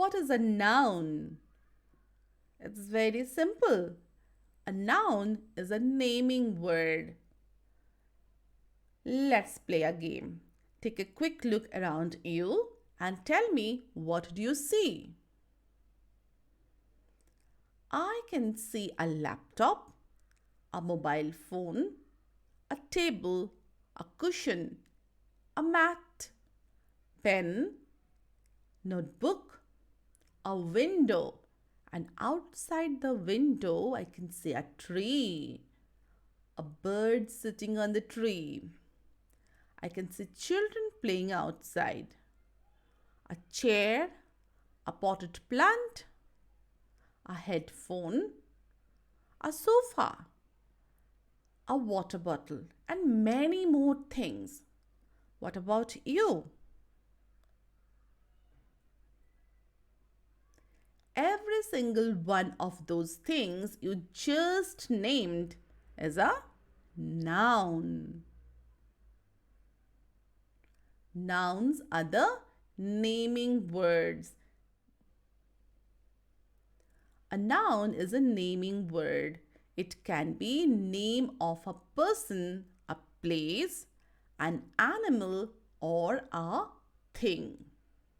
What is a noun? It's very simple. A noun is a naming word. Let's play a game. Take a quick look around you and tell me, what do you see? I can see a laptop, a mobile phone, a table, a cushion, a mat, pen, notebook, a window, and outside the window I can see a tree, a bird sitting on the tree. I can see children playing outside, a chair, a potted plant, a headphone, a sofa, a water bottle, and many more things. What about you? Every single one of those things you just named is a noun. Nouns are the naming words. A noun is a naming word. It can be name of a person, a place, an animal, or a thing.